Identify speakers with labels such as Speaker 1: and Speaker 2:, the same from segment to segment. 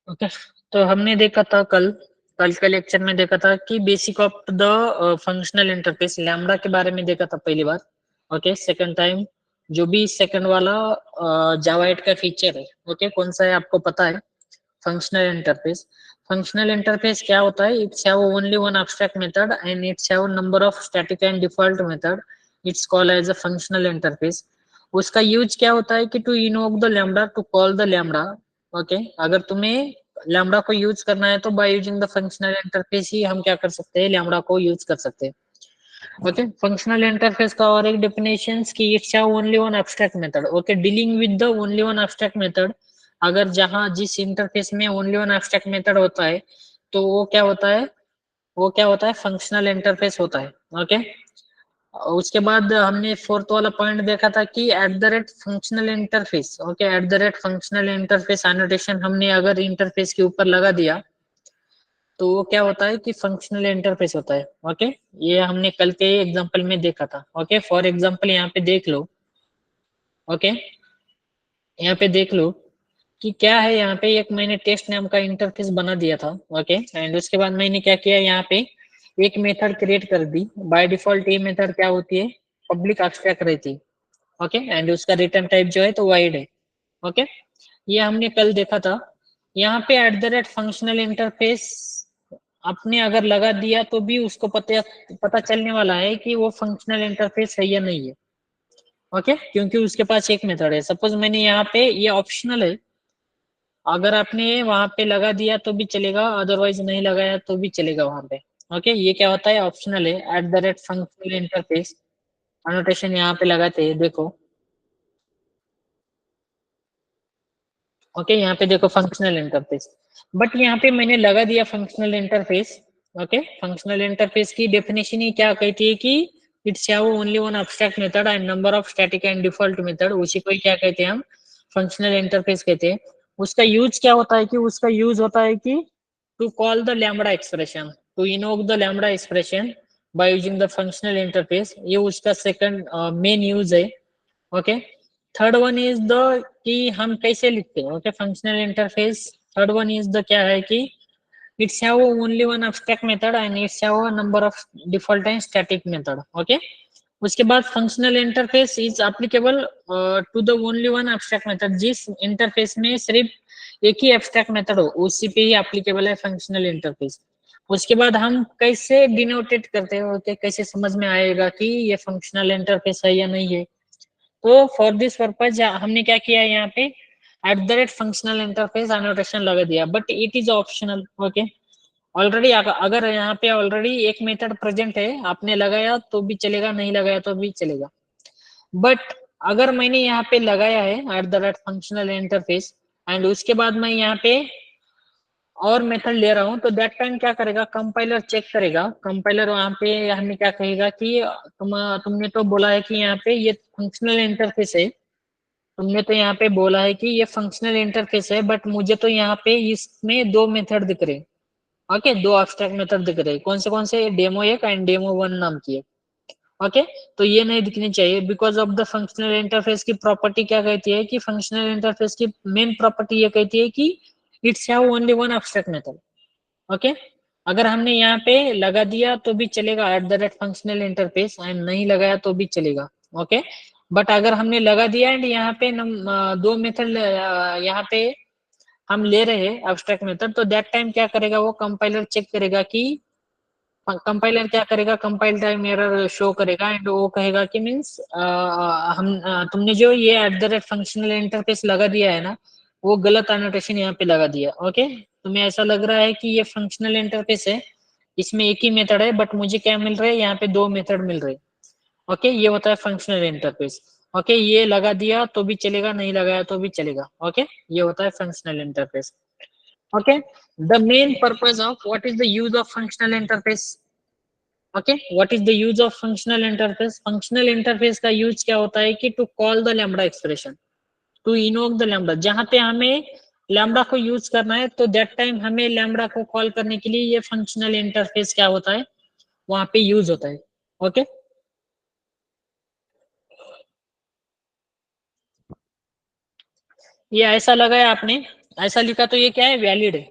Speaker 1: Okay, तो हमने देखा था कल कल के लेक्चर में देखा था कि basic of the functional interface lambda के बारे में देखा था पहली बार। ओके, सेकंड टाइम जो भी सेकंड वाला जावा 8 का फीचर है, ओके, कौन सा है आपको पता है? Functional interface. फंक्शनल इंटरफेस क्या होता है? It's have only one abstract method and it's have number of static and default method. It's called as a functional interface. उसका यूज क्या होता है कि to invoke the lambda, to call the lambda. Okay, अगर तुम्हें lambda को use करना है तो by using the functional interface ही हम क्या कर सकते हैं, लैम्बडा को यूज कर सकते हैं। ओके, फंक्शनल इंटरफेस का और एक डेफिनेशन की it's have only one abstract method. Okay, dealing with the only one abstract method. अगर जहां जिस इंटरफेस में ओनली वन एब्स्ट्रैक्ट मेथड होता है तो वो क्या होता है? वो क्या होता है? फंक्शनल इंटरफेस होता है। ओके, उसके बाद हमने फोर्थ वाला पॉइंट देखा था कि eight the rate functional interface. Okay, eight the rate functional interface annotation हमने अगर इंटरफेस के ऊपर लगा दिया तो वो क्या होता है कि फंक्शनल इंटरफेस होता है। ओके, ये हमने कल के एग्जांपल में देखा था। ओके, फॉर एग्जांपल यहाँ पे देख लो। ओके, यहाँ पे देख लो कि क्या है। यहाँ पे एक मैंने टेस्ट नाम का इंटरफेस बना दिया था। ओके, एंड उसके बाद मैंने क्या किया, यहाँ पे एक मेथड क्रिएट कर दी। बाय डिफॉल्ट ये मेथड क्या होती है? पब्लिक एब्स्ट्रैक्ट रहती है। ओके, एंड उसका रिटर्न टाइप जो है तो वाइड है। ओके, ये हमने कल देखा था। यहाँ पे eight the rate functional interface आपने अगर लगा दिया तो भी उसको पता पता चलने वाला है कि वो फंक्शनल इंटरफेस है या नहीं है। ओके, क्योंकि उसके पास एक मेथड है। सपोज मैंने यहाँ पे ये ऑप्शनल है, अगर आपने वहां पे लगा दिया तो भी चलेगा, अदरवाइज नहीं लगाया तो भी चलेगा वहां पे। ओके, ये क्या होता है? ऑप्शनल है। At the rate functional interface annotation यहाँ पे लगाते हैं, देखो। ओके, यहाँ पे देखो फंक्शनल इंटरफेस, बट यहाँ पे मैंने लगा दिया functional interface. Okay, functional interface की डेफिनेशन ही क्या कहती है कि it's have only one abstract method and number of static and default method. उसी को ही क्या कहते हैं हम? फंक्शनल इंटरफेस कहते हैं। उसका यूज क्या होता है? कि उसका यूज होता है कि to call the lambda expression, to invoke the lambda expression by using the functional interface. ये उसका सेकंड मेन यूज है। Okay, third one is the कि हम कैसे लिखते हैं। Okay, functional interface third one is the क्या है कि it's have only one abstract method and it's have a number of default and static method. Okay, उसके बाद functional interface is applicable to the only one abstract method. जिस interface में सिर्फ एक ही abstract method हो उसी पे ही एप्लीकेबल है फंक्शनल इंटरफेस। उसके बाद हम कैसे डिनोटेट करते हैं? ओके, कैसे समझ में आएगा कि ये फंक्शनल इंटरफेस है या नहीं है? तो फॉर दिस पर्पज हमने क्या किया यहाँ पे? Eight the rate functional interface annotation लगा दिया, but it is optional. Okay, already अगर यहाँ पे ऑलरेडी एक मेथड प्रेजेंट है, आपने लगाया तो भी चलेगा, नहीं लगाया तो भी चलेगा। बट अगर मैंने यहाँ पे लगाया है at the rate functional interface and उसके बाद मैं यहाँ पे और मेथड ले रहा हूँ तो दैट टाइम क्या करेगा? कंपाइलर चेक करेगा। कंपाइलर वहां पे हमें क्या कहेगा कि तुमने तो बोला है कि यहाँ पे ये फंक्शनल इंटरफेस है, तुमने तो यहाँ पे बोला है कि ये फंक्शनल इंटरफेस है, बट मुझे तो यहाँ पे इसमें दो मेथड दिख रहे। ओके, दो एब्स्ट्रैक्ट मेथड दिख रहे। कौन से? डेमो एक एंड डेमो वन नाम की है। ओके, तो ये नहीं दिखनी चाहिए because of the functional interface की प्रॉपर्टी क्या कहती है कि फंक्शनल इंटरफेस की मेन प्रॉपर्टी ये कहती है कि it's have only one abstract method. Okay, अगर हमने यहाँ पे लगा दिया तो भी चलेगा eight the rate functional interface and नहीं लगाया तो भी चलेगा। ओके, बट अगर हमने लगा दिया एंड यहाँ पे दो मेथड यहाँ पे हम ले रहे हैं एब्स्ट्रैक्ट मेथड, तो दैट टाइम क्या करेगा? वो कंपाइलर चेक करेगा कि कंपाइलर क्या करेगा? कंपाइल टाइम एरर शो करेगा एंड वो कहेगा कि मीन्स तुमने जो ये eight the rate functional interface लगा दिया है ना, वो गलत एनोटेशन यहाँ पे लगा दिया। ओके, तुम्हें ऐसा लग रहा है कि ये फंक्शनल इंटरफेस है, इसमें एक ही मेथड है, बट मुझे क्या मिल रहा है? यहाँ पे दो मेथड मिल रहे। ओके, ये होता है फंक्शनल इंटरफेस। ओके, ये लगा दिया तो भी चलेगा, नहीं लगाया तो भी चलेगा। ओके, ये होता है functional interface. Okay, the main purpose of what is the use of functional interface? Okay, what is the use of functional interface? Functional interface का यूज क्या होता है कि to call the lambda expression, to invoke the lambda. जहां पे हमें lambda को use करना है तो दैट टाइम हमें लैम्बडा को कॉल करने के लिए ये फंक्शनल इंटरफेस क्या होता है? वहां पे यूज होता है। ओके, ये ऐसा लगाया आपने ऐसा लिखा तो ये क्या है, वैलिड है।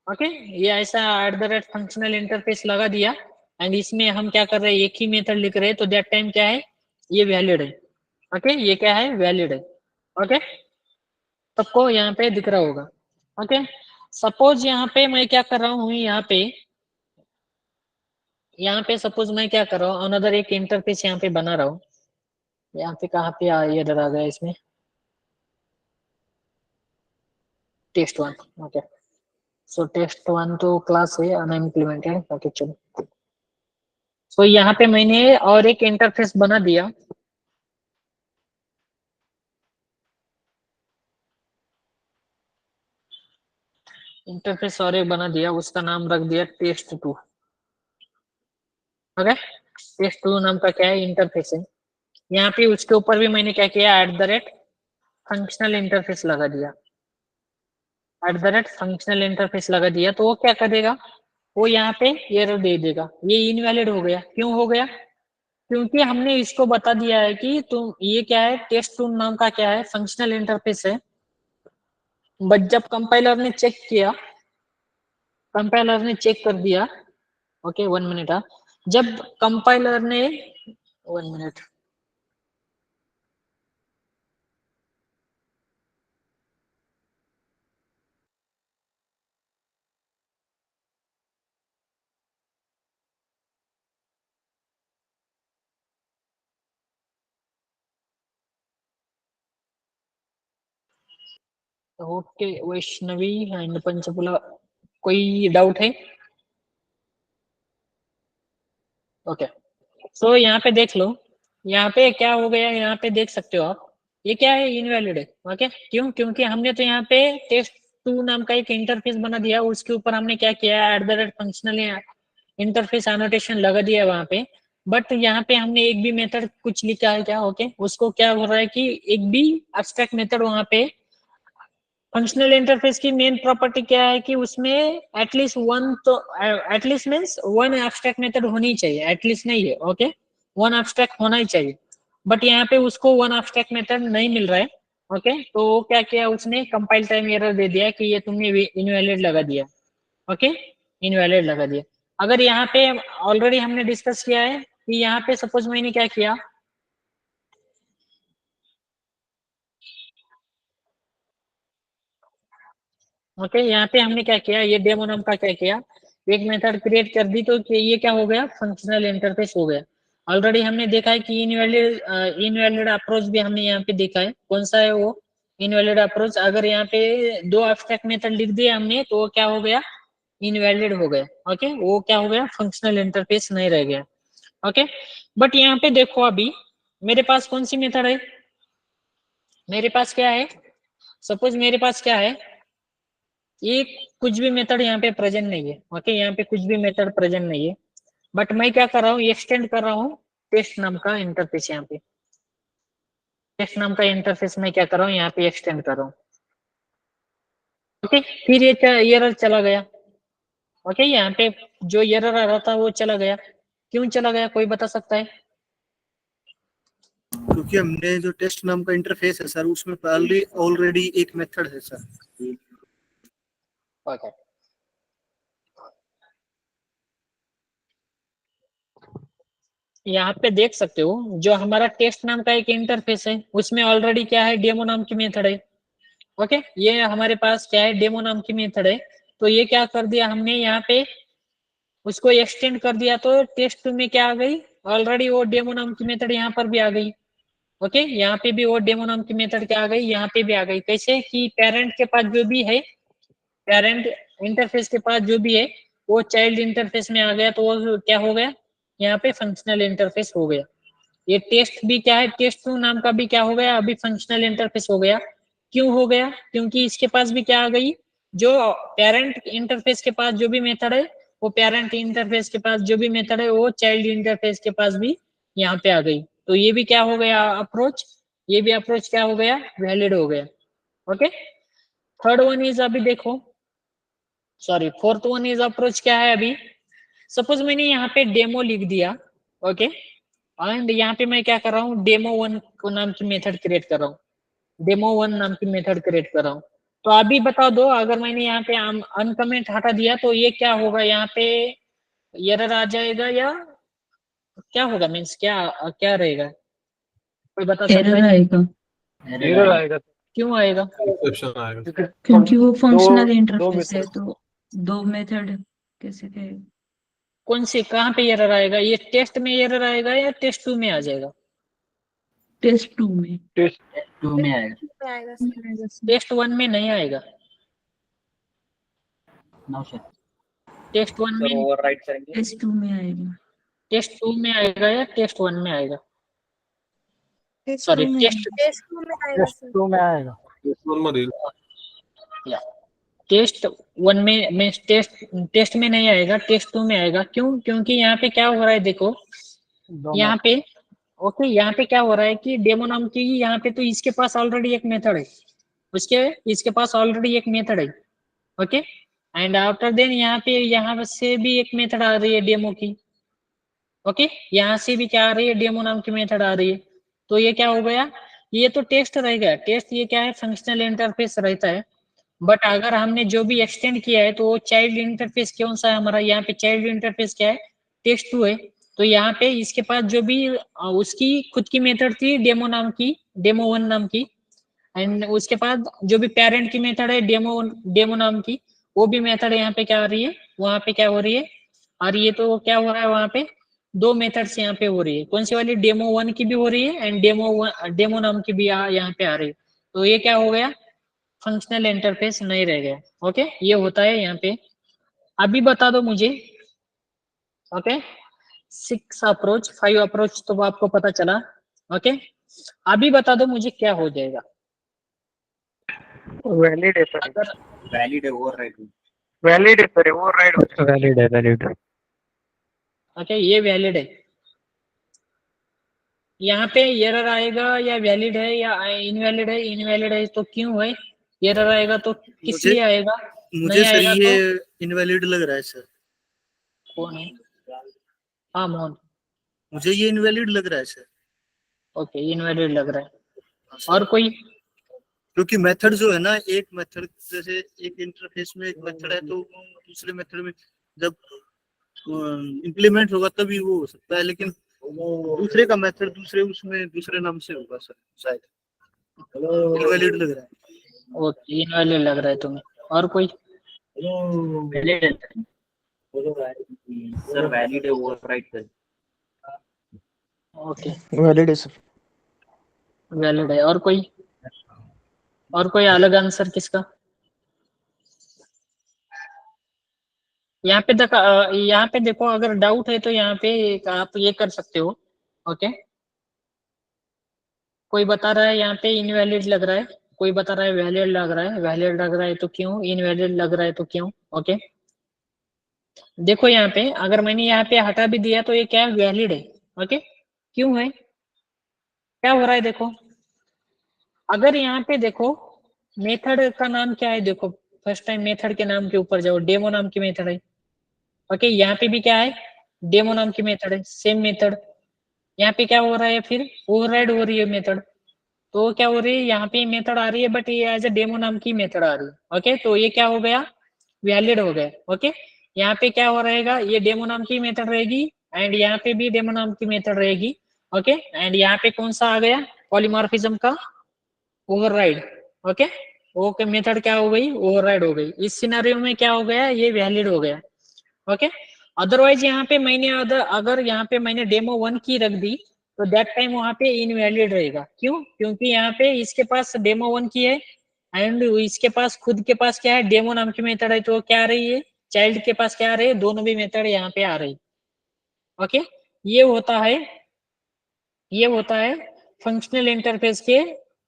Speaker 1: ओके, ये ऐसा @ फंक्शनल इंटरफेस लगा दिया एंड इसमें हम क्या कर रहे हैं, एक ही मेथड लिख रहे हैं, तो दैट टाइम क्या है, ये वैलिड है। ओके, ये क्या है, वैलिड है। ओके, सबको यहाँ पे दिख रहा होगा। ओके, सपोज यहाँ पे मैं क्या कर रहा हूँ, यहाँ पे सपोज मैं क्या कर रहा हूँ, अनदर एक इंटरफेस यहाँ पे बना रहा हूँ। यहाँ पे कहाँ पे ये डरा गया इसमें, test1। ओके, सो test1 तो क्लास है अनइम्प्लीमेंटेड। ओके चलो, सो यहाँ पे मैंने और एक इंटरफेस बना दिया। इंटरफेस और एक बना दिया, उसका नाम रख दिया test2। ओके, test2 नाम का क्या है, इंटरफेस है। यहाँ पे उसके ऊपर भी मैंने क्या किया, फंक्शनल इंटरफेस लगा दिया। फंक्शनल इंटरफेस लगा दिया तो वो क्या करेगा, वो यहाँ पे एरर दे देगा, ये इनवैलिड हो गया। क्यों हो गया, क्योंकि हमने इसको बता दिया है कि तुम ये क्या है, test2 नाम का क्या है, फंक्शनल इंटरफेस है। बट जब कंपाइलर ने चेक कर दिया। ओके 1 मिनट, जब कंपाइलर ने 1 minute, okay Vaishnavi and Panchkula, कोई डाउट है? ओके, सो यहाँ पे देख लो, यहाँ पे क्या हो गया, यहाँ पे देख सकते हो आप, ये क्या है, इनवैलिड है। ओके, क्यों, क्योंकि हमने तो यहाँ पे test2 नाम का एक इंटरफेस बना दिया, उसके ऊपर हमने क्या किया, फंक्शनल इंटरफेस एनोटेशन लगा दिया वहां पे। बट यहाँ पे हमने एक भी मेथड कुछ लिखा है क्या, ओके, उसको क्या हो रहा है कि एक भी एब्स्ट्रैक्ट मेथड वहां पे, फंक्शनल इंटरफेस की मेन प्रॉपर्टी क्या है कि उसमें एटलीस्ट वन, तो at least means one abstract method होनी चाहिए, एटलीस्ट नहीं है। ओके, वन एब्स्ट्रैक्ट होना ही चाहिए, बट यहाँ पे उसको वन एब्स्ट्रैक्ट मेथड नहीं मिल रहा है। ओके, तो क्या किया उसने, कंपाइल टाइम एरर दे दिया कि ये तुमने इनवैलिड लगा दिया। ओके, इनवैलिड लगा दिया। अगर यहाँ पे ऑलरेडी हमने डिस्कस किया है कि यहाँ पे सपोज मैंने क्या किया, ओके, यहाँ पे हमने क्या किया, ये डेमो नाम का क्या किया, एक मेथड क्रिएट कर दी, तो ये क्या हो गया, फंक्शनल इंटरफेस हो गया। ऑलरेडी हमने देखा है कि इनवैलिड अप्रोच भी हमने यहाँ पे देखा है, कौन सा है वो, इनवैलिड अप्रोच। अगर यहाँ पे दो एब्स्ट्रैक्ट मेथड लिख दिया हमने तो वो क्या हो गया, इनवैलिड हो गया। ओके, वो क्या हो गया, फंक्शनल इंटरफेस नहीं रह गया। ओके, बट यहाँ पे देखो अभी मेरे पास कौन सी मेथड है, मेरे पास क्या है, सपोज मेरे पास क्या है, ये कुछ भी मेथड यहाँ पे प्रेजेंट नहीं है। ओके, यहाँ पे कुछ भी मेथड प्रेजेंट नहीं है, बट मैं क्या कर रहा हूँ, एक्सटेंड कर रहा हूँ टेस्ट नाम का इंटरफेस। यहाँ पे टेस्ट नाम का इंटरफेस में क्या कर रहा हूँ, यहाँ पे एक्सटेंड कर रहा हूँ। ओके, फिर ये एरर चला गया। ओके, यहाँ पे जो एरर आ रहा था वो चला गया। क्यों चला गया, कोई बता सकता है?
Speaker 2: क्योंकि हमने जो टेस्ट नाम का इंटरफेस है सर, उसमें ऑलरेडी एक मेथड है सर।
Speaker 1: ओके, यहाँ पे देख सकते हो जो हमारा टेस्ट नाम का एक इंटरफेस है, उसमें ऑलरेडी क्या है, डेमो नाम की मेथड है। ओके, ये हमारे पास क्या है, डेमो नाम की मेथड है। तो ये क्या कर दिया हमने, यहाँ पे उसको एक्सटेंड कर दिया, तो टेस्ट में क्या आ गई, ऑलरेडी वो डेमो नाम की मेथड यहाँ पर भी आ गई। ओके, यहाँ पे भी वो डेमो नाम की मेथड क्या आ गई, यहाँ पे भी आ गई। कैसे कि पेरेंट के पास जो भी है, पेरेंट इंटरफेस के पास जो भी है वो चाइल्ड इंटरफेस में आ गया, तो वो क्या हो गया, यहाँ पे फंक्शनल इंटरफेस हो गया। ये टेस्ट भी क्या है, test2 नाम का भी क्या हो गया, अभी फंक्शनल इंटरफेस हो गया। क्यों हो गया, क्योंकि इसके पास भी क्या आ गई, जो पेरेंट इंटरफेस के पास जो भी मेथड है, वो पेरेंट इंटरफेस के पास जो भी मेथड है वो चाइल्ड इंटरफेस के पास भी यहाँ पे आ गई। तो ये भी क्या हो गया अप्रोच, ये भी अप्रोच क्या हो गया, वैलिड हो गया। ओके, थर्ड वन इज, अभी देखो, sorry, fourth one is approach क्या है अभी, सपोज मैंने यहाँ पे डेमो लिख दिया। ओके, एंड यहाँ पे मैं क्या कर रहा हूँ, डेमो वन नाम की मेथड क्रिएट कर रहा हूँ, डेमो वन नाम की मेथड क्रिएट कर रहा हूँ। तो अभी बता दो, अगर मैंने यहाँ पे अनकमेंट हटा दिया तो ये क्या होगा, यहाँ पे एरर आ जाएगा या क्या होगा, मीन्स क्या क्या रहेगा, कोई बता सकता
Speaker 3: एरर
Speaker 1: है?
Speaker 3: आएगा
Speaker 4: एरर आएगा
Speaker 1: क्यों आएगा?
Speaker 4: एक्सेप्शन आएगा
Speaker 3: क्योंकि वो फंक्शनल
Speaker 4: दो
Speaker 3: इंटरफेस है,
Speaker 4: method।
Speaker 3: तो दो मेथड कैसे थे?
Speaker 1: कौन सी, कहाँ पे एरर आएगा? ये टेस्ट में एरर आएगा या टेस्ट 2 में आ जाएगा?
Speaker 3: टेस्ट 2 में।
Speaker 4: टेस्ट
Speaker 5: 2 में आएगा।
Speaker 1: टेस्ट 1 में नहीं आएगा।
Speaker 5: No sir.
Speaker 1: टेस्ट 1 में,
Speaker 5: ओवरराइट करेंगे।
Speaker 3: टेस्ट 2 में आएगा।
Speaker 1: टेस्ट 2 में आएगा या टेस्ट 1 में आएगा?
Speaker 3: टेस्ट
Speaker 1: सॉरी,
Speaker 3: 2 में
Speaker 1: टेस्ट
Speaker 5: टेस्ट 2 में आएगा सर।
Speaker 4: 2 में आएगा, टेस्ट 1 में देगा।
Speaker 1: टेस्ट 1 में टेस्ट में नहीं आएगा, टेस्ट 2 में आएगा। क्यों? क्योंकि यहाँ पे क्या हो रहा है देखो, यहाँ पे ओके, यहाँ पे क्या हो रहा है कि डेमो नाम की, यहाँ पे तो इसके पास ऑलरेडी एक मेथड है, इसके पास ऑलरेडी एक मेथड है, ओके। एंड आफ्टर देन यहाँ से भी एक मेथड आ रही है डेमो की, ओके। यहाँ से भी क्या आ रही है, डेमो नाम की मेथड आ रही है। तो ये क्या हो गया, ये तो टेस्ट रहेगा। टेस्ट ये क्या है, फंक्शनल इंटरफेस रहता है। बट अगर हमने जो भी एक्सटेंड किया है तो वो चाइल्ड इंटरफेस कौन सा है हमारा, यहाँ पे चाइल्ड इंटरफेस क्या है, टेस्ट 2 है। तो यहाँ पे इसके पास जो भी उसकी खुद की मेथड थी डेमो नाम की, डेमो 1 नाम की, एंड उसके बाद जो भी पेरेंट की मेथड है डेमो नाम की, वो भी मेथड यहाँ पे क्या आ रही है, वहां पे क्या हो रही है, और ये तो क्या हो रहा है, वहां पे दो मेथड्स यहाँ पे हो रही है। कौन सी वाली, डेमो 1 की भी हो रही है एंड डेमो नाम की भी यहाँ पे आ रही है। तो ये क्या हो गया, फंक्शनल इंटरफेस नहीं रह गया, ओके। ये होता है यहाँ पे। अभी बता दो मुझे, ओके, 6 अप्रोच 5 अप्रोच तो आपको पता चला, ओके। अभी बता दो मुझे क्या हो जाएगा
Speaker 4: वैलिड है सर,
Speaker 1: अगर
Speaker 5: वैलिड है ओवरराइट।
Speaker 4: वैलिड है सर, ओवरराइड वैलिड है, वैलिड है।
Speaker 1: ओके, ये वैलिड है। यहाँ पे एरर आएगा या वैलिड है या इनवैलिड है? इनवैलिड है तो क्यों है? एरर आएगा तो किस
Speaker 2: मुझे-
Speaker 1: लिए आएगा?
Speaker 2: मुझे
Speaker 1: नहीं
Speaker 2: सर
Speaker 1: आएगा
Speaker 2: ये
Speaker 1: तो
Speaker 2: इनवैलिड लग रहा है सर।
Speaker 1: कौन है? हाँ मोहन,
Speaker 2: मुझे ये इनवैलिड लग रहा है सर।
Speaker 1: ओके, इनवैलिड लग रहा है। और कोई?
Speaker 2: क्योंकि मेथड जो है ना, एक मेथड जैसे एक इंटरफेस में एक मेथड है, तो दूसरे मेथड में जब इम्प्लीमेंट होगा तभी वो हो सकता है, लेकिन दूसरे का मेथड दूसरे उसमें दूसरे नाम से होगा सर, शायद इनवैलिड लग रहा है।
Speaker 1: ओके, इनवैलिड लग रहा है तुम्हें। और कोई?
Speaker 5: वैलिड है सर, वैलिड है ओवरराइट कर।
Speaker 1: ओके,
Speaker 4: वैलिड है सर।
Speaker 1: वैलिड है। और कोई? और कोई अलग आंसर किसका? यहाँ पे देखो, अगर डाउट है तो यहाँ पे आप ये कर सकते हो, ओके। कोई बता रहा है यहाँ पे इनवैलिड लग रहा है, कोई बता रहा है वैलिड लग रहा है। वैलिड लग रहा है तो क्यों, इनवैलिड लग रहा है तो क्यों, ओके। देखो यहाँ पे अगर मैंने यहाँ पे हटा भी दिया तो ये क्या है, वैलिड है, ओके। क्यों है, क्या हो रहा है देखो, अगर यहाँ पे देखो मेथड का नाम क्या है, देखो फर्स्ट टाइम मेथड के नाम के ऊपर जाओ, डेमो नाम की मेथड है, ओके। यहाँ पे भी क्या है, डेमो नाम की मेथड है, सेम मेथड। यहाँ पे क्या हो रहा है, फिर ओवरराइड हो रही है मेथड। तो क्या हो रही है, यहाँ पे मेथड आ रही है बट ये एज ए डेमो नाम की मेथड आ रही है, ओके। तो ये क्या हो गया, वैलिड हो गया, ओके। यहाँ पे क्या हो रहेगा, ये डेमो नाम की मेथड रहेगी एंड यहाँ पे भी डेमो नाम की मेथड रहेगी, ओके। एंड यहाँ पे कौन सा आ गया, पॉलीमॉर्फिज्म का ओवरराइड, ओके। ओके, मेथड क्या हो गई, ओवरराइड हो गई। इस सिनेरियो में क्या हो गया, ये वैलिड हो गया, ओके। अदरवाइज यहाँ पे मैंने अगर यहाँ पे मैंने डेमो 1 की रख दी तो दैट टाइम वहां पे इनवैलिड रहेगा। क्यों? क्योंकि यहाँ पे इसके पास डेमो 1 की है एंड इसके पास खुद के पास क्या है, डेमो नाम की मेथड है। तो क्या आ रही है, चाइल्ड के पास क्या आ रही है, दोनों भी मेथड यहाँ पे आ रही, ओके। ये होता है फंक्शनल इंटरफेस के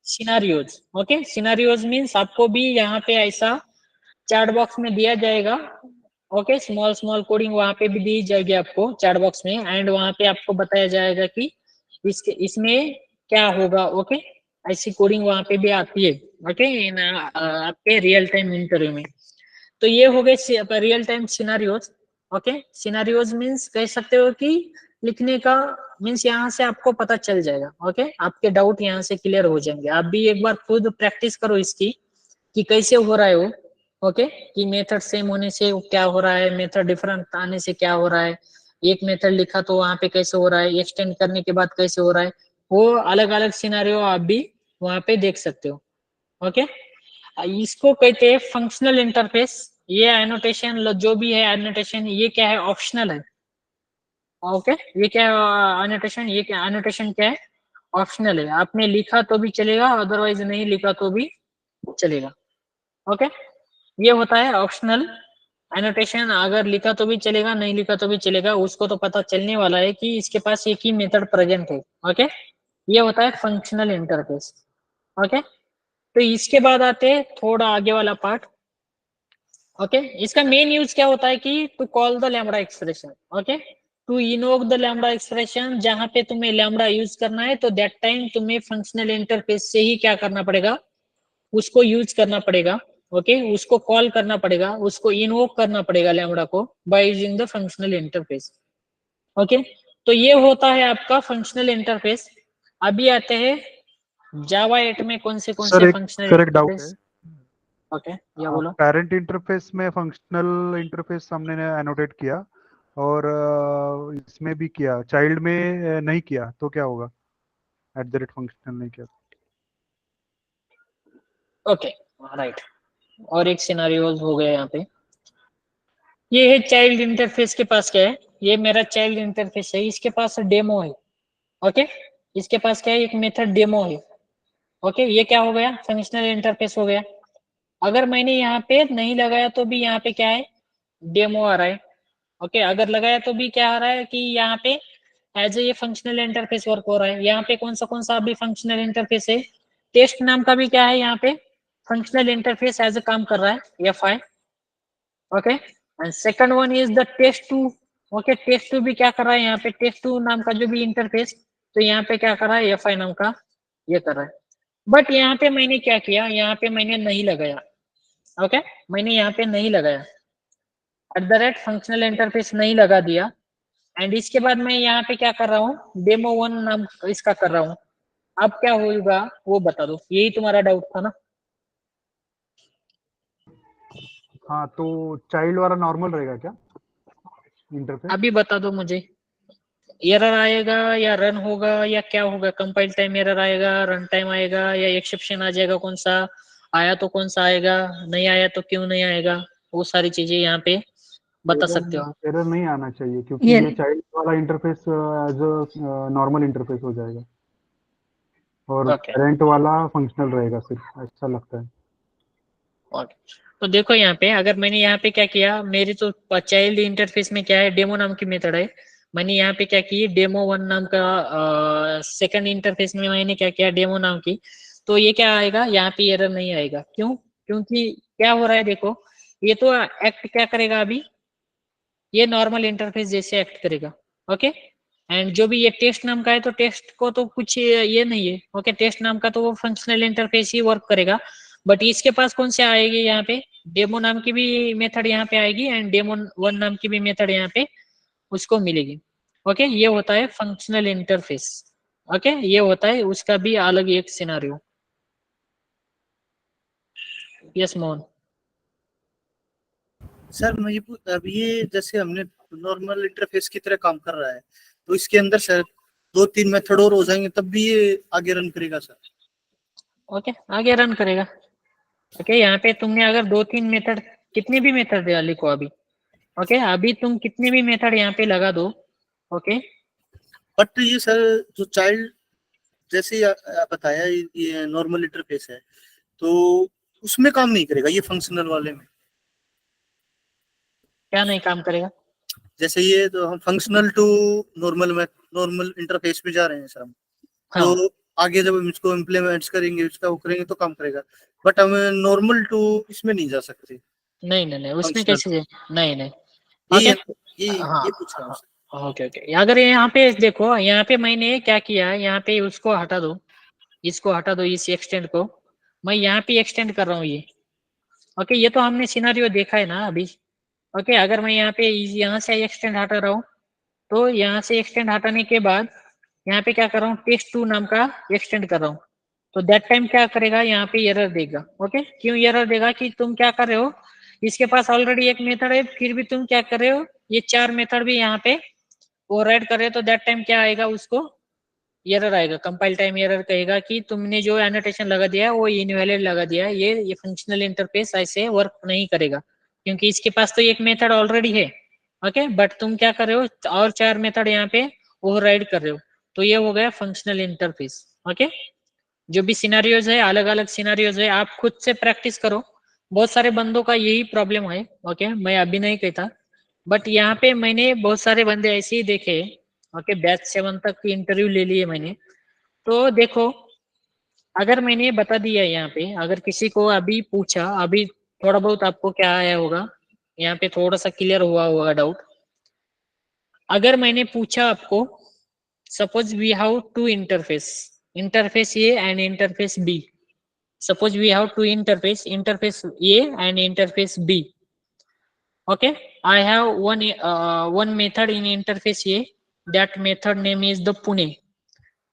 Speaker 1: सिनारियोज, ओके। सिनारियोज मीन्स आपको भी यहाँ पे ऐसा चैट बॉक्स में दिया जाएगा, ओके। स्मॉल स्मॉल कोडिंग वहां पे भी दी जाएगी आपको चैट बॉक्स में एंड वहां पे आपको बताया जाएगा कि इसमें क्या होगा, ओके। ऐसी कोडिंग वहां पे भी आती है, ओके, इन आपके रियल टाइम इंटरव्यू में। तो ये हो गए real time scenarios, okay. Scenarios means कह सकते हो कि लिखने का मीन्स यहाँ से आपको पता चल जाएगा, ओके। आपके डाउट यहाँ से क्लियर हो जाएंगे। आप भी एक बार खुद प्रैक्टिस करो इसकी, कि कैसे हो रहा है वो, ओके, कि मेथड सेम होने से क्या हो रहा है, मेथड डिफरेंट आने से क्या हो रहा है, एक मेथड लिखा तो वहां पे कैसे हो रहा है, एक्सटेंड करने के बाद कैसे हो रहा है, वो अलग अलग सिनारियो आप भी वहां पे देख सकते हो। ओके, इसको कहते हैं फंक्शनल इंटरफेस। ये एनोटेशन जो भी है एनोटेशन, ये क्या है, ऑप्शनल है। ओके, ये क्या है एनोटेशन, ये क्या एनोटेशन क्या है, ऑप्शनल है। आपने लिखा तो भी चलेगा, अदरवाइज नहीं लिखा तो भी चलेगा। ओके, ये होता है ऑप्शनल एनोटेशन। अगर लिखा तो भी चलेगा, नहीं लिखा तो भी चलेगा, उसको तो पता चलने वाला है कि इसके पास एक ही मेथड प्रेजेंट है। ओके, ये होता है फंक्शनल इंटरफेस। ओके, तो इसके बाद आते हैं थोड़ा आगे वाला पार्ट। ओके, इसका मेन यूज क्या होता है कि to call the lambda expression. Okay, to invoke the lambda expression, जहां पे तुम्हें लैम्बडा यूज करना है तो दैट टाइम तुम्हें फंक्शनल इंटरफेस से ही क्या करना पड़ेगा, उसको यूज करना पड़ेगा। ओके, उसको कॉल करना पड़ेगा, उसको इनवोक करना पड़ेगा लैम्बडा को bye using the functional interface. Okay, तो ये होता है आपका फंक्शनल इंटरफेस। अभी आते हैं जावा 8 में कौन से
Speaker 6: सर एक डाउट है।
Speaker 1: इंटरफेस। ओके, या बोलो।
Speaker 6: पेरेंट इंटरफेस में फंक्शनल इंटरफेस हमने एनोटेट किया और इसमें भी किया, चाइल्ड में नहीं किया तो क्या होगा? @ फंक्शनल नहीं किया।
Speaker 1: Okay, right. और एक सिनारियोज हो गया यहाँ पे। ये है चाइल्ड इंटरफेस के पास क्या है, ये मेरा चाइल्ड इंटरफेस है, इसके पास डेमो है। ओके, इसके पास क्या है, एक मेथड डेमो है। ओके, ये क्या हो गया, फंक्शनल इंटरफेस हो गया। अगर मैंने यहाँ पे नहीं लगाया तो भी यहाँ पे क्या है, डेमो आ रहा है। ओके, अगर लगाया तो भी क्या आ रहा है कि यहाँ पे as a functional interface work हो रहा है। यहाँ पे कौन सा अभी फंक्शनल इंटरफेस है, टेस्ट नाम का भी क्या है, यहाँ पे फंक्शनल इंटरफेस एज ए काम कर रहा है, FI। Okay, and second one is the test two. Okay, test two भी क्या कर रहा है, यहाँ पे टेस्ट2 नाम का जो भी इंटरफेस, तो यहाँ पे क्या कर रहा है, FI नाम का ये कर रहा है। बट यहाँ पे मैंने क्या किया, यहाँ पे मैंने नहीं लगाया। ओके, मैंने यहाँ पे नहीं लगाया, @ फंक्शनल इंटरफेस नहीं लगा दिया। एंड इसके बाद मैं यहाँ पे क्या कर रहा हूँ, डेमो1 नाम इसका कर रहा हूँ। अब क्या होगा वो बता दो, यही तुम्हारा डाउट था ना।
Speaker 6: हाँ, तो चाइल्ड वाला नॉर्मल रहेगा क्या इंटरफेस?
Speaker 1: अभी बता दो मुझे, एरर आएगा या रन होगा या क्या होगा, कंपाइल टाइम एरर आएगा, रन टाइम आएगा या एक्सेप्शन आ जाएगा, कौन सा आया तो कौन सा आएगा, नहीं आया तो क्यों नहीं आएगा, वो सारी चीजें यहाँ पे बता सकते हो आप।
Speaker 6: एरर नहीं आना चाहिए क्योंकि
Speaker 3: ये
Speaker 6: ये चाइल्ड वाला interface as a normal interface हो जाएगा और
Speaker 1: ओके,
Speaker 6: पेरेंट वाला फंक्शनल रहेगा, सिर्फ ऐसा लगता है।
Speaker 1: ओके, तो देखो यहाँ पे अगर मैंने यहाँ पे क्या किया, मेरी तो चाइल्ड इंटरफेस में क्या है, डेमो नाम की मेथड है। मैंने यहाँ पे क्या की, डेमो1 नाम का सेकंड इंटरफेस में मैंने क्या किया, डेमो नाम की, तो ये क्या आएगा, यहाँ पे एरर नहीं आएगा। क्यों, क्योंकि क्या हो रहा है देखो, ये तो एक्ट क्या करेगा अभी, ये नॉर्मल इंटरफेस जैसे एक्ट करेगा। ओके, एंड जो भी ये टेस्ट नाम का है तो टेस्ट को तो कुछ ये नहीं है। ओके, टेस्ट नाम का तो वो फंक्शनल इंटरफेस ही वर्क करेगा। बट इसके पास कौन से आएगी, यहाँ पे डेमो नाम की भी मेथड यहाँ पे आएगी एंड डेमो1 नाम की भी मेथड यहाँ पे उसको मिलेगी। ओके, ये होता है फंक्शनल इंटरफेस। ओके, ये होता है उसका भी अलग एक सिनारियो। यस मोहन।
Speaker 2: सर मैं अब ये जैसे हमने नॉर्मल इंटरफेस की तरह काम कर रहा है, तो इसके अंदर सर 2-3 मेथड और हो जाएंगे तब भी ये आगे रन करेगा सर?
Speaker 1: ओके, आगे रन करेगा। ओके, यहाँ पे तुमने अगर 2-3 मेथड, कितने भी मेथड लिखो अभी। ओके, अभी तुम कितने भी मेथड यहाँ पे लगा दो। ओके,
Speaker 2: बट ये सर जो चाइल्ड जैसे आप बताया ये नॉर्मल इंटरफेस है, तो उसमें काम नहीं करेगा ये फंक्शनल वाले में?
Speaker 1: क्या नहीं काम करेगा?
Speaker 2: जैसे ये तो हम फंक्शनल टू नॉर्मल इंटरफेस पे जा रहे हैं सर हम,
Speaker 1: हाँ,
Speaker 2: तो आगे जब हम इसको इम्प्लीमेंट करेंगे, इसका वो करेंगे तो काम करेगा। बट हम नॉर्मल टू इसमें नहीं जा सकते
Speaker 1: नहीं नहीं नहीं, उसमें
Speaker 2: फंक्शनल।
Speaker 1: कैसे नहीं नहीं।
Speaker 2: ये
Speaker 1: ओके, हाँ,
Speaker 2: ये पूछ रहा हूँ सर।
Speaker 1: ओके ओके, अगर यहाँ पे देखो, यहाँ पे मैंने क्या किया, यहाँ पे उसको हटा दो, इसको हटा दो, इस एक्सटेंड को मैं यहाँ पे एक्सटेंड कर रहा हूँ ये। ओके, ये तो हमने सिनारियो देखा है ना अभी। ओके, अगर मैं यहाँ पे यहाँ से एक्सटेंड हटा रहा हूँ, तो यहाँ से एक्सटेंड हटाने के बाद यहाँ पे क्या कर रहा हूँ, टेस्ट2 नाम का एक्सटेंड कर रहा हूँ। तो दैट टाइम क्या करेगा, यहाँ पे एरर देगा। ओके, क्यों एरर देगा कि तुम क्या कर रहे हो, इसके पास ऑलरेडी एक मेथड है, फिर भी तुम क्या कर रहे हो, ये 4 मेथड भी यहाँ पे ओवरराइड कर रहे हो, तो दैट टाइम क्या आएगा, उसको एरर आएगा, कंपाइल टाइम एरर कहेगा कि तुमने जो एनोटेशन लगा दिया वो इनवैलिड लगा दिया, ये फंक्शनल इंटरफेस ऐसे वर्क नहीं करेगा, क्योंकि इसके पास तो एक मेथड ऑलरेडी है। ओके, बट तुम क्या कर रहे हो, और 4 मेथड यहाँ पे ओवरराइड कर रहे हो, तो ये हो गया फंक्शनल इंटरफेस। ओके, जो भी सिनारियोज है, अलग अलग सिनारियोज है, आप खुद से प्रैक्टिस करो, बहुत सारे बंदों का यही प्रॉब्लम है। ओके, मैं अभी नहीं कहता, बट यहाँ पे मैंने बहुत सारे बंदे ऐसे ही देखे। ओके, बैच 7 तक की इंटरव्यू ले लिए मैंने, तो देखो अगर मैंने बता दिया यहाँ पे, अगर किसी को अभी पूछा, अभी थोड़ा बहुत आपको क्या आया होगा, यहाँ पे थोड़ा सा क्लियर हुआ होगा डाउट। अगर मैंने पूछा आपको, suppose we have two interface, interface A and interface B, suppose we have two interface A and interface B. Okay, I have one method in interface A, that method name is the Pune,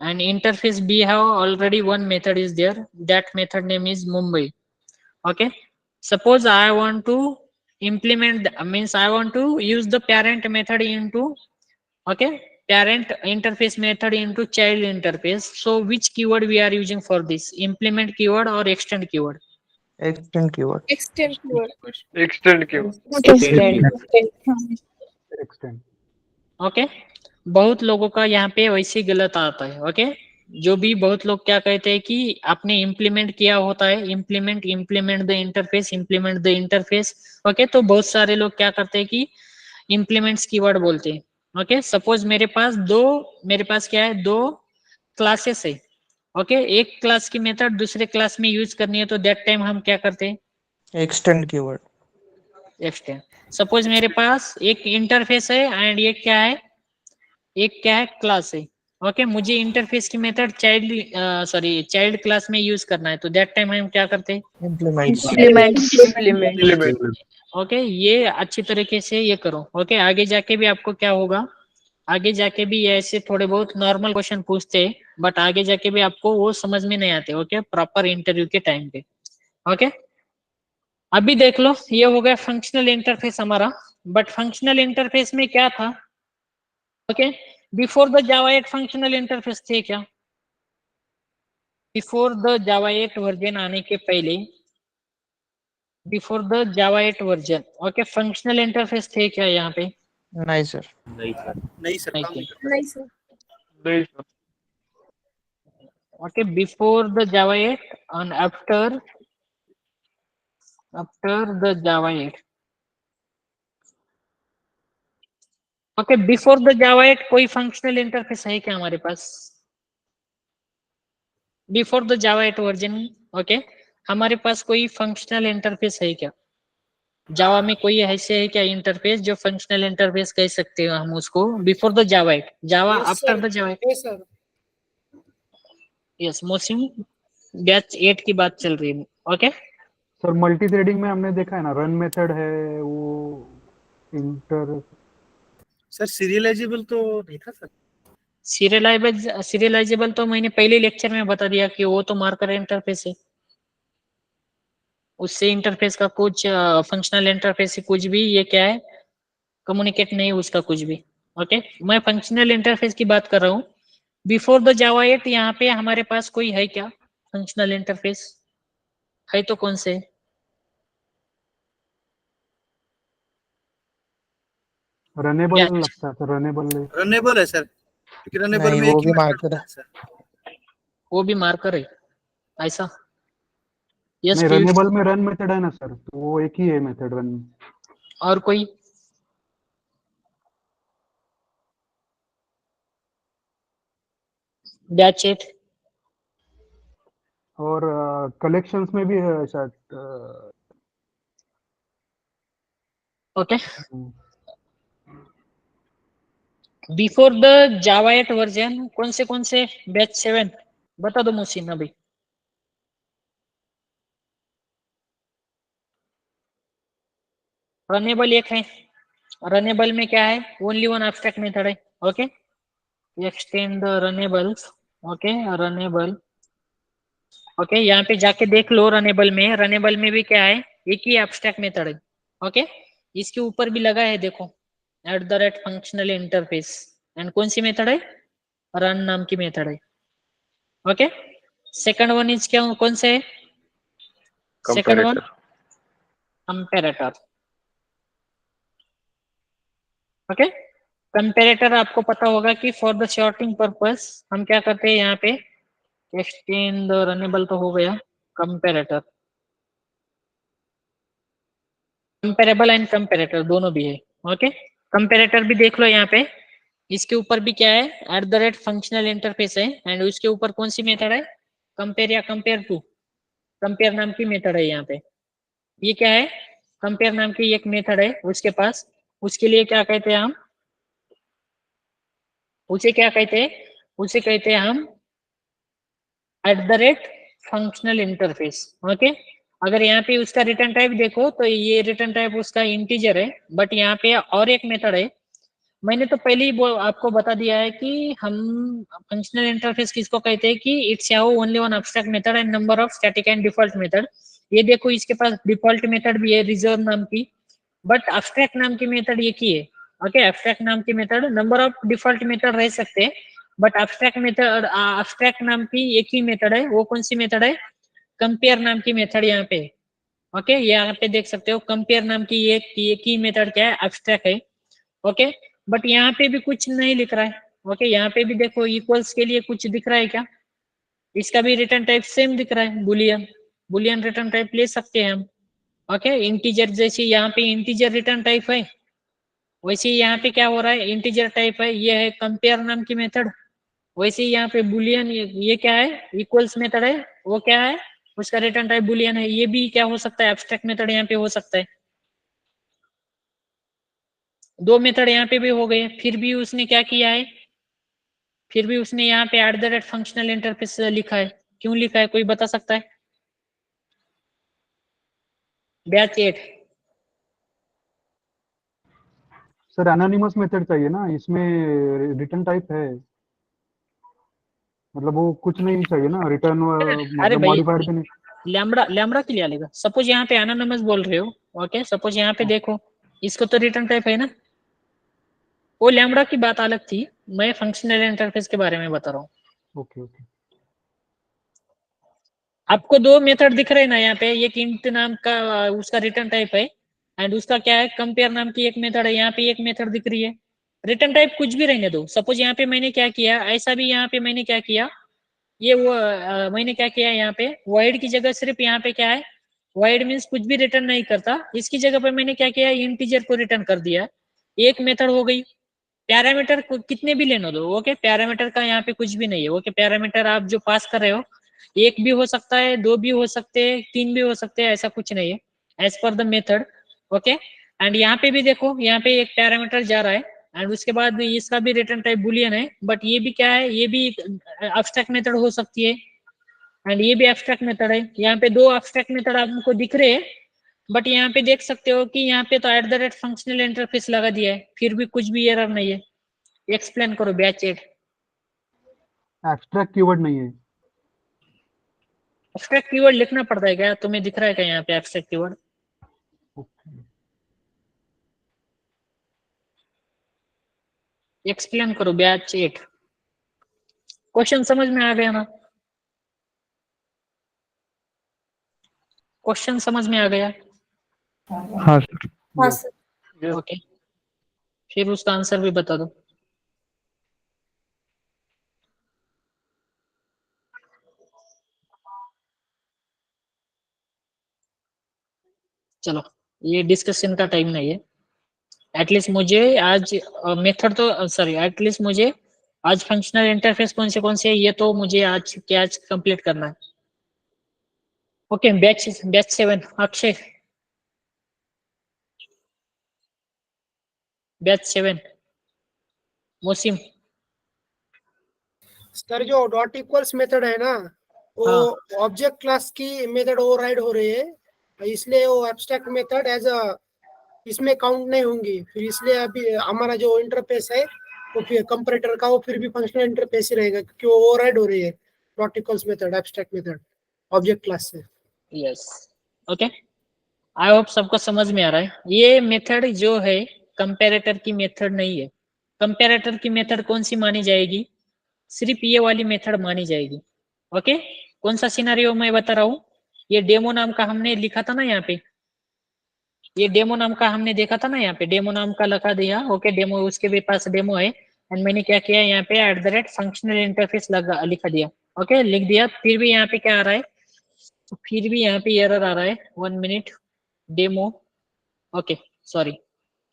Speaker 1: and interface B have already one method is there, that method name is Mumbai. Okay, suppose I want to implement means I want to use the parent method into, okay, parent interface method into child interface. So which keyword we are using for this, implement keyword or extend keyword?
Speaker 4: Extend keyword.
Speaker 5: Extend keyword.
Speaker 4: Extend keyword.
Speaker 6: Extend.
Speaker 1: Okay, बहुत लोगों का यहाँ पे वैसे ही गलत आता है। Okay, जो भी बहुत लोग क्या कहते हैं कि आपने इम्प्लीमेंट किया होता है, इम्प्लीमेंट द इंटरफेस। ओके, तो बहुत सारे लोग क्या करते हैं कि इम्प्लीमेंट्स कीवर्ड बोलते हैं। ओके, सपोज मेरे पास क्या है, 2 क्लासेस है। ओके, एक क्लास की मेथड दूसरे क्लास में यूज करनी है, तो दैट टाइम हम क्या करते हैं,
Speaker 4: Extend keyword.
Speaker 1: एक्सटेंड। सपोज मेरे पास एक इंटरफेस है एंड ये क्या है, एक क्या है, क्लास है। ओके, मुझे इंटरफेस की मेथड चाइल्ड क्लास में यूज करना है, तो दैट टाइम हम क्या करते हैं,
Speaker 4: Implement.
Speaker 1: ओके, ये अच्छी तरीके से ये करो। ओके, आगे जाके भी आपको क्या होगा, आगे जाके भी ये ऐसे थोड़े बहुत नॉर्मल क्वेश्चन पूछते हैं, बट आगे जाके भी आपको वो समझ में नहीं आते। ओके, प्रॉपर इंटरव्यू के टाइम पे। ओके, अभी देख लो, ये हो गया फंक्शनल इंटरफेस हमारा, बट फंक्शनल इंटरफेस में क्या था। Okay, before the Java 8 functional interface थे क्या, बिफोर द जावा 8 वर्जन आने के पहले, before the Java 8 version, okay, functional interface थे क्या यहाँ पे,
Speaker 4: नहीं सर।
Speaker 5: नहीं सर।
Speaker 2: नहीं सर,
Speaker 1: नहीं
Speaker 2: काम
Speaker 1: थे।
Speaker 2: नहीं करता।
Speaker 5: नहीं सर।
Speaker 4: नहीं sir.
Speaker 1: okay, before the java 8 and after the java 8, okay, before the java 8 कोई फंक्शनल इंटरफेस है क्या हमारे पास, before the Java 8 version. Okay, हमारे पास कोई फंक्शनल इंटरफेस है क्या, जावा में कोई ऐसे है क्या इंटरफेस जो फंक्शनल इंटरफेस कह सकते हैं हम उसको, before the Java 8, Java after the Java 8।
Speaker 5: Yes sir.
Speaker 1: Yes, mostly batch 8 की बात चल रही है। ओके,
Speaker 6: सर मल्टी थ्रेडिंग में हमने देखा है ना, रन मेथड है वो इंटर।
Speaker 2: सर सीरियलाइजेबल तो नहीं था सर।
Speaker 1: सीरियलाइजेबल तो मैंने पहले लेक्चर में बता दिया कि वो तो मार्कर इंटरफेस है, उससे इंटरफेस का कुछ फंक्शनल इंटरफेस से कुछ भी ये क्या है, कम्युनिकेट नहीं उसका कुछ भी। ओके, मैं फंक्शनल इंटरफेस की बात कर रहा हूँ। बिफोर द जावा 8 यहाँ पे हमारे पास कोई है क्या फंक्शनल इंटरफेस, है तो कौन से,
Speaker 6: रनेबल
Speaker 1: या
Speaker 6: लगता है सर, रनेबल।
Speaker 2: रनेबल है सर, क्योंकि रनेबल
Speaker 4: नहीं,
Speaker 2: में
Speaker 4: वो
Speaker 2: एक ही
Speaker 4: भी
Speaker 2: method
Speaker 4: मार्कर
Speaker 2: होता
Speaker 4: है।
Speaker 2: है सर।
Speaker 1: वो भी मार्कर है ऐसा। यस,
Speaker 6: नहीं,
Speaker 1: फील्ड
Speaker 6: रनेबल में रन मेथड है ना सर, तो वो एक ही है मेथड रन।
Speaker 1: और कोई, दैट्स इट।
Speaker 6: और कलेक्शंस में भी है शायद।
Speaker 1: Okay, before the Java 8 version कौन से बैच 7 बता दो मुझसे अभी। रनेबल एक है, रनेबल में क्या है, ओनली वन एब्स्ट्रैक्ट मेथड है। Okay, extend the runnables. Okay, runnable okay यहाँ पे जाके देख लो, रनेबल में भी क्या है, एक ही एब्स्ट्रैक्ट मेथड है। ओके इसके ऊपर भी लगा है देखो, @फंक्शनल इंटरफेस, एंड कौन सी मेथड है, रन नाम की मेथड है। ओके सेकंड वन इज क्या, कौन से है, second one comparator. Okay comparator आपको पता होगा कि फॉर द शॉर्टिंग पर्पस हम क्या करते हैं, यहाँ पे एक्सटेंड रनेबल तो हो गया, कंपैरेटर, कंपेरेबल एंड कंपैरेटर दोनों भी है। ओके कंपैरेटर भी देख लो यहाँ पे, इसके ऊपर भी क्या है, @फंक्शनल इंटरफेस है, एंड उसके ऊपर कौन सी मेथड है, कंपेयर या कंपेयर टू, कंपेयर नाम की मेथड है यहाँ पे। ये क्या है, कंपेयर नाम की एक मेथड है उसके पास, उसके लिए क्या कहते हैं हम, उसे क्या कहते हैं, उसे कहते हैं हम @फंक्शनल इंटरफेस। ओके अगर यहाँ पे उसका रिटर्न टाइप देखो तो ये रिटर्न टाइप उसका इंटीजर है, बट यहाँ पे और एक मेथड है, मैंने तो पहले ही आपको बता दिया है कि हम फंक्शनल इंटरफेस किसको कहते हैं, कि it's have only one abstract method and number of static and default method. ये देखो इसके पास डिफॉल्ट मेथड भी है रिजर्व नाम की, बट एब्स्ट्रैक्ट नाम की मेथड एक ही है। ओके एब्स्ट्रैक्ट नाम की method, number of default method रह सकते हैं, बट एब्स्ट्रैक्ट नाम की एक ही मेथड है, वो कौन सी मेथड है, कंपेयर नाम की मेथड यहाँ पे। ओके यहाँ पे देख सकते हो कंपेयर नाम की एक ही मेथड क्या है, एब्स्ट्रैक्ट है। ओके बट यहाँ पे भी कुछ नहीं लिख रहा है। ओके यहाँ पे भी देखो इक्वल्स के लिए कुछ दिख रहा है क्या, इसका भी रिटर्न टाइप सेम दिख रहा है, बुलियन, बुलियन रिटर्न टाइप ले सकते हैं हम। ओके इंटीजर जैसे यहाँ पे इंटीजर रिटर्न टाइप है, वैसे ही यहाँ पे क्या हो रहा है, इंटीजर टाइप है, ये है कंपेयर नाम की मेथड, वैसे ही यहाँ पे बुलियन, ये क्या है, इक्वल्स मेथड है, वो क्या है, उसका रिटर्न टाइप बुलियन है। ये भी क्या हो सकता है, एब्स्ट्रैक्ट मेथड यहाँ पे हो सकता है। दो मेथड यहाँ पे भी हो गए, फिर भी उसने क्या किया है, फिर भी उसने यहाँ पे @फंक्शनल इंटरफेस लिखा है, क्यों लिखा है, कोई बता सकता है, बैच 8।
Speaker 6: सर एनोनिमस मेथड चाहिए ना, इसमें रिटर्न टाइप है, मतलब वो कुछ नहीं चाहिए ना रिटर्न,
Speaker 1: अरे
Speaker 6: मतलब
Speaker 1: भाई
Speaker 6: मॉडिफाइड भी नहीं।
Speaker 1: लैम्बडा के लिए लेगा, सपोज यहाँ पे एनोनिमस बोल रहे हो, ओके सपोज यहाँ पे देखो, इसको तो रिटर्न टाइप है ना, वो लैम्बडा की बात अलग थी, मैं फंक्शनल इंटरफेस के बारे में बता रहा हूँ।
Speaker 6: ओके ओके
Speaker 1: आपको दो मेथड दिख रहे हैं ना यहाँ पे, एक इंट नाम का उसका रिटर्न टाइप है, एंड उसका क्या है, कंपेयर नाम की एक मेथड है, यहाँ पे एक मेथड दिख रही है, रिटर्न टाइप कुछ भी रहने दो। सपोज यहाँ पे मैंने क्या किया, ऐसा भी यहाँ पे मैंने क्या किया, ये वो मैंने क्या किया यहाँ पे, void की जगह सिर्फ यहाँ पे क्या है, void मीन्स कुछ भी रिटर्न नहीं करता, इसकी जगह पे मैंने क्या किया, इंटीजर को रिटर्न कर दिया। एक मेथड हो गई। पैरामीटर कितने भी लेने दो, ओके पैरामीटर का यहाँ पे कुछ भी नहीं है। ओके पैरामीटर आप जो पास कर रहे हो, एक भी हो सकता है, दो भी हो सकते हैं, तीन भी हो सकते हैं, ऐसा कुछ नहीं है, as per the method. Okay and यहाँ पे भी देखो, यहाँ पे एक पैरामीटर जा रहा है, एंड उसके बाद इसका भी रिटर्न टाइप बुलियन है, बट ये भी क्या है, ये भी एब्स्ट्रैक्ट मेथड हो सकती है, एंड ये भी एब्स्ट्रैक्ट मेथड है। यहाँ पे दो एब्स्ट्रैक्ट मेथड आपको दिख रहे हैं, बट यहाँ पे देख सकते हो कि यहाँ पे तो @फंक्शनल इंटरफेस लगा दिया है, फिर भी कुछ भी एरर नहीं है। एक्सप्लेन करो बैच 8।
Speaker 6: एब्स्ट्रैक्ट कीवर्ड नहीं है।
Speaker 1: एब्स्ट्रैक्ट कीवर्ड लिखना पड़ता है क्या, तुम्हें दिख रहा है क्या यहाँ पे एब्स्ट्रैक्ट कीवर्ड, एक्सप्लेन करो बैच 8। क्वेश्चन समझ में आ गया ना, क्वेश्चन समझ में आ गया,
Speaker 4: हाँ सर।
Speaker 3: हाँ सर।
Speaker 1: ओके फिर उसका आंसर भी बता दो। चलो ये डिस्कशन का टाइम नहीं है, एटलीस्ट मुझे आज मेथड तो सॉरी एटलीस्ट मुझे आज फंक्शनल इंटरफेस कौन से है ये तो मुझे आज के आज कंप्लीट करना है। Okay batch 7 Akshay, batch 7 Mosim.
Speaker 7: Sir जो डॉट इक्वल्स मेथड है ना, वो ऑब्जेक्ट क्लास की मेथड ओवरराइड हो रही है, इसलिए वो एब्स्ट्रैक्ट मेथड एज अ इसमें काउंट नहीं होंगी, फिर इसलिए अभी हमारा जो इंटरफेस है वो फिर कंपैरेटर का वो फिर भी फंक्शनल इंटरफेस ही रहेगा, क्योंकि वो ओवरराइड हो रही है dot equals method abstract method. Object class से।
Speaker 1: यस, ओके, आई होप सबको समझ में आ रहा है। ये मेथड जो है कंपैरेटर की मेथड नहीं है। कंपैरेटर की मेथड कौन सी मानी जाएगी? सिर्फ ये वाली मेथड मानी जाएगी। ओके, कौन सा सिनेरियो मैं बता रहा हूँ? ये डेमो नाम का हमने लिखा था ना यहाँ पे, ये डेमो नाम का हमने देखा था ना, यहाँ पे डेमो नाम का लगा दिया। ओके, डेमो, उसके भी पास डेमो है, एंड मैंने क्या किया यहाँ पे @फंक्शनल इंटरफेस लगा लिखा दिया। ओके, लिख दिया। फिर भी यहाँ पे क्या आ रहा है? तो फिर भी यहाँ पे एरर आ रहा है। 1 मिनट, डेमो, ओके सॉरी।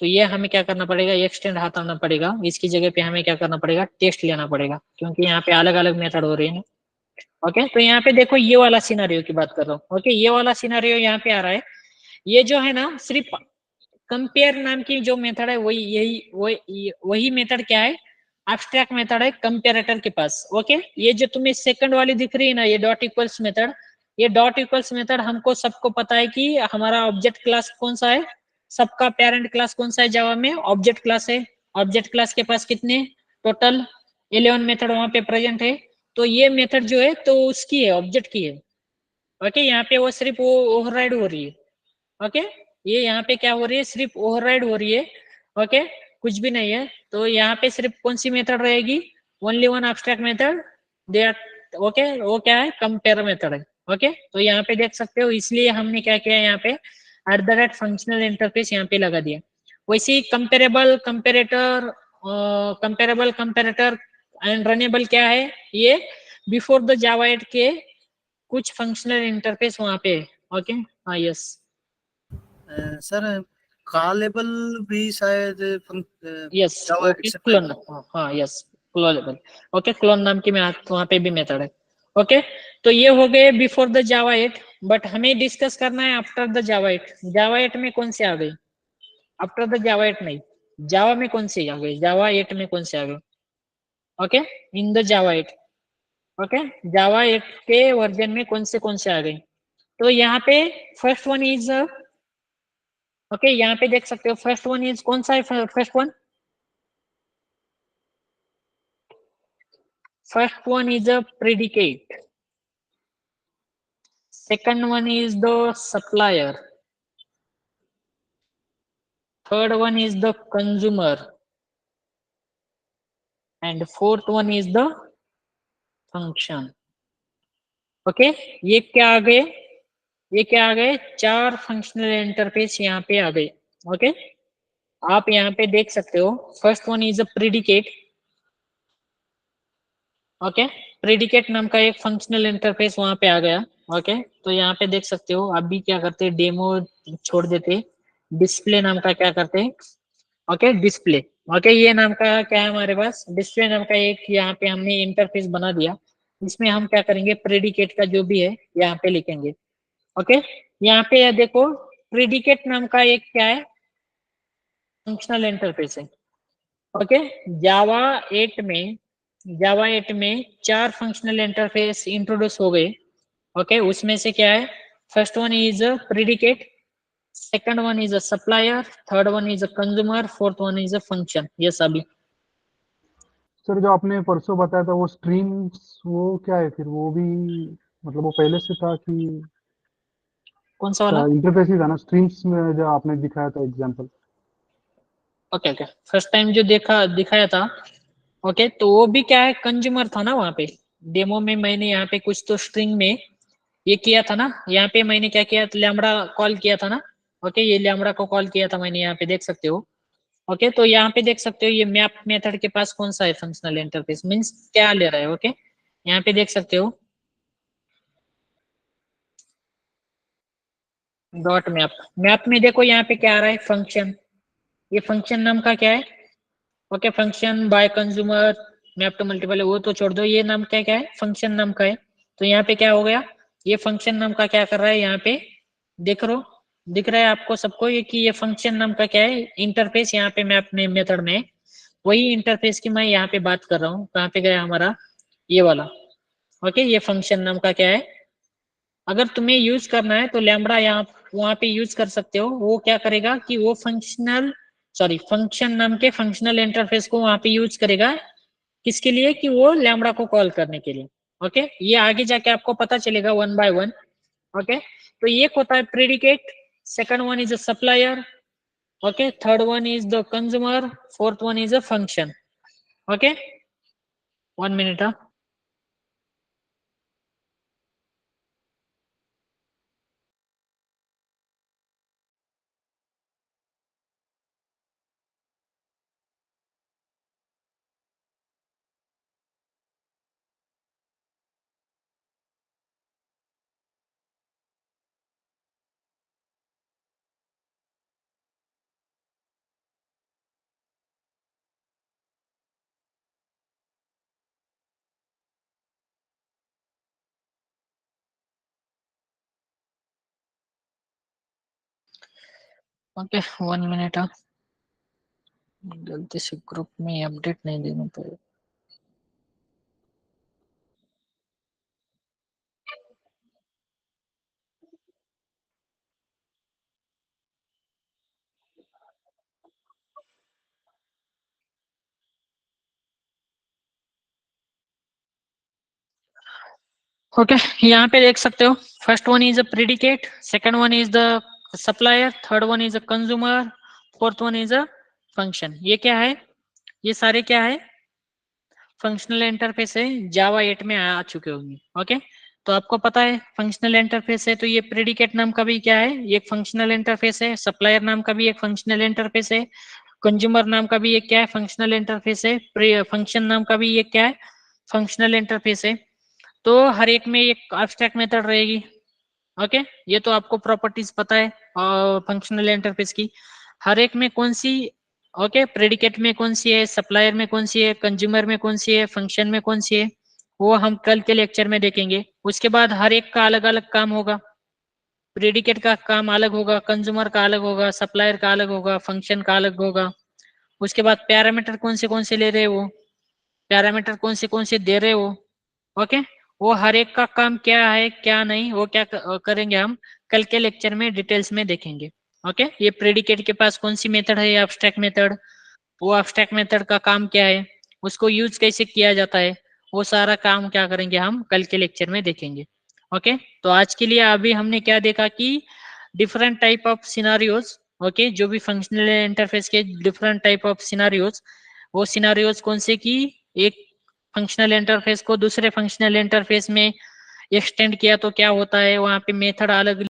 Speaker 1: तो ये हमें क्या करना पड़ेगा? एक्सटेंड हटाना पड़ेगा। इसकी जगह पे हमें क्या करना पड़ेगा? टेस्ट लेना पड़ेगा, क्योंकि यहाँ पे अलग अलग मेथड हो रहे हैं। ओके, तो यहाँ पे देखो, ये वाला सिनेरियो की बात कर रहा हूँ। ओके, ये वाला सिनेरियो यहाँ पे आ रहा है। ये जो है ना, सिर्फ कंपेयर नाम की जो मेथड है वही मेथड क्या है? एब्स्ट्रैक्ट मेथड है कंपेरेटर के पास। ओके, ये जो तुम्हें सेकंड वाली दिख रही है ना, ये डॉट इक्वल्स मेथड, ये डॉट इक्वल्स मेथड हमको सबको पता है कि हमारा ऑब्जेक्ट क्लास कौन सा है, सबका पेरेंट क्लास कौन सा है जावा में? ऑब्जेक्ट क्लास है। ऑब्जेक्ट क्लास के पास कितने? टोटल 11 मेथड वहां पे प्रेजेंट है। तो ये मेथड जो है तो उसकी है, ऑब्जेक्ट की है। ओके, यहाँ पे वो सिर्फ वो ओवरराइड हो रही है। ओके, ये यहाँ पे क्या हो रही है? सिर्फ ओवरराइड हो रही है। ओके, कुछ भी नहीं है। तो यहाँ पे सिर्फ कौन सी मेथड रहेगी? Only one abstract method, they are, okay, वो क्या है? कंपेयर मेथड है। ओके, तो यहाँ पे देख सकते हो, इसलिए हमने क्या किया यहाँ पे @फंक्शनल इंटरफेस यहाँ पे लगा दिया। वैसे ही कंपेरेबल कंपेरेटर एंड रनेबल क्या है? ये बिफोर द जावा 8 के कुछ फंक्शनल इंटरफेस वहां पे है। ओके, हाँ, यस
Speaker 2: सर, कॉलेबल भी शायद
Speaker 1: यस,
Speaker 2: जावा
Speaker 1: ओके, क्लोन, हाँ यस, क्लोनेबल। ओके, क्लोन नाम की वहां पे भी मेथड है। ओके, तो ये हो गए बिफोर द जावा 8, बट हमें डिस्कस करना है आफ्टर द जावा 8। जावा 8 में कौन से आ गए? आफ्टर द जावा 8 नहीं, जावा में कौन से आ गए? जावा 8 में कौन से आ गए? Okay, in the Java 8। Okay, Java 8 के वर्जन में कौन से आ गए? तो यहाँ पे फर्स्ट वन इज, ओके, यहाँ पे देख सकते हो, फर्स्ट वन इज कौन सा है? First one is a predicate. Second one is the supplier. Third one is the consumer. And fourth one is the function. Okay, ये क्या आ गए? ये क्या आ गए? 4 फंक्शनल इंटरफेस यहाँ पे आ गए। ओके, आप यहाँ पे देख सकते हो, first one is a predicate. Okay, predicate नाम का एक फंक्शनल इंटरफेस वहां पे आ गया। ओके, तो यहाँ पे देख सकते हो, अभी क्या करते हैं, डेमो छोड़ देते, डिस्प्ले नाम का क्या करते हैं? Okay, display. ओके, ये नाम का क्या है हमारे पास? डिस्प्ले नाम का एक यहाँ पे हमने इंटरफेस बना दिया। इसमें हम क्या करेंगे? प्रेडिकेट का जो भी है यहाँ पे लिखेंगे। ओके, यहाँ पे देखो, प्रेडिकेट नाम का एक क्या है? फंक्शनल इंटरफेस है। ओके, जावा 8 में 4 फंक्शनल इंटरफेस इंट्रोड्यूस हो गए। ओके, उसमें से क्या है? First one is a predicate, second one is a supplier, third one is a consumer, fourth one is a function. Yes, अभी
Speaker 6: सर जो आपने परसों बताया था वो स्ट्रीम्स, वो क्या है फिर? वो भी मतलब वो पहले से था कि
Speaker 1: कौन सा वाला?
Speaker 6: इंटरफेस ही था ना स्ट्रीम्स में जो आपने दिखाया था एग्जांपल?
Speaker 1: ओके, फर्स्ट टाइम जो दिखाया था, ओके, तो वो भी क्या है? कंज्यूमर था ना वहां पे। डेमो में मैंने यहाँ पे कुछ तो स्ट्रिंग में ये किया था ना, यहाँ पे मैंने क्या किया? लैम्बडा कॉल किया था ना। ओके, ये लैम्बडा को कॉल किया था मैंने, यहाँ पे देख सकते हो। ओके, तो यहाँ पे देख सकते हो, ये मैप मेथड के पास कौन सा है फंक्शनल इंटरफेस, मींस क्या ले रहा है। ओके, यहाँ पे देख सकते हो, डॉट मैप में देखो यहाँ पे क्या आ रहा है? फंक्शन। ये फंक्शन नाम का क्या है? Okay, function by consumer map to multiple, वो तो छोड़ दो, ये नाम क्या है? फंक्शन नाम का है। तो यहाँ पे क्या हो गया? ये फंक्शन नाम का क्या कर रहा है? यहाँ पे दिख रहा है आपको सबको ये कि ये फंक्शन नाम का क्या है? इंटरफेस। यहाँ पे मैप में मेथड में वही इंटरफेस की मैं यहाँ पे बात कर रहा हूँ। कहाँ पे गया हमारा? ये वाला। ओके, ये फंक्शन नाम का क्या है? अगर तुम्हें यूज करना है तो लैम्बडा यहाँ वहां पे यूज कर सकते हो। वो क्या करेगा कि वो फंक्शन नाम के फंक्शनल इंटरफेस को वहां पे यूज करेगा। किसके लिए? कि वो लैम्बडा को कॉल करने के लिए। ओके, ये आगे जाके आपको पता चलेगा वन बाय वन। ओके, तो एक होता है predicate, second one is a supplier, okay, third one is the consumer, fourth one is a function. Okay, 1 minute। Okay, 1 minute। गलती से ग्रुप में अपडेट नहीं देना पड़ेगा। ओके, यहाँ पे देख सकते हो, first one is a predicate, second one is the supplier, third one is a consumer, fourth one is a function. ये क्या है? ये सारे क्या है? फंक्शनल इंटरफेस है, जावा 8 में आ चुके होंगे। ओके, तो आपको पता है फंक्शनल इंटरफेस है, तो ये प्रेडिकेट नाम का भी क्या है? ये एक फंक्शनल इंटरफेस है। सप्लायर नाम का भी एक फंक्शनल इंटरफेस है। कंज्यूमर नाम का भी एक क्या है? फंक्शनल इंटरफेस है। फंक्शन नाम का भी एक क्या है? फंक्शनल इंटरफेस है। तो हर एक में एक एब्स्ट्रैक्ट मेथड रहेगी। ओके, ये तो आपको प्रॉपर्टीज पता है फंक्शनल इंटरफेस की। हर एक में कौन सी, ओके, प्रेडिकेट में कौन सी है, सप्लायर में कौन सी है, कंज्यूमर में कौन सी है, फंक्शन में कौन सी है, वो हम कल के लेक्चर में देखेंगे। उसके बाद हर एक का अलग अलग काम होगा। प्रेडिकेट का काम अलग होगा, कंज्यूमर का अलग होगा, सप्लायर का अलग होगा, फंक्शन का अलग होगा। उसके बाद पैरामीटर कौन से ले रहे हो, पैरामीटर कौन से दे रहे हो। ओके, वो हर एक का काम क्या है क्या नहीं, वो क्या करेंगे हम कल के लेक्चर में डिटेल्स में देखेंगे। ओके, ये प्रेडिकेट के पास कौन सी मेथड है, एब्स्ट्रैक्ट मेथड, वो एब्स्ट्रैक्ट मेथड का काम क्या है, उसको यूज कैसे किया जाता है, वो सारा काम क्या करेंगे हम कल के लेक्चर में देखेंगे। ओके, तो आज के लिए अभी हमने क्या देखा कि different type of scenarios. Okay, जो भी फंक्शनल इंटरफेस के डिफरेंट टाइप ऑफ सिनारियोज, वो सिनारियोज कौन से की एक फंक्शनल इंटरफेस को दूसरे फंक्शनल इंटरफेस में एक्सटेंड किया तो क्या होता है, वहां पे मेथड अलग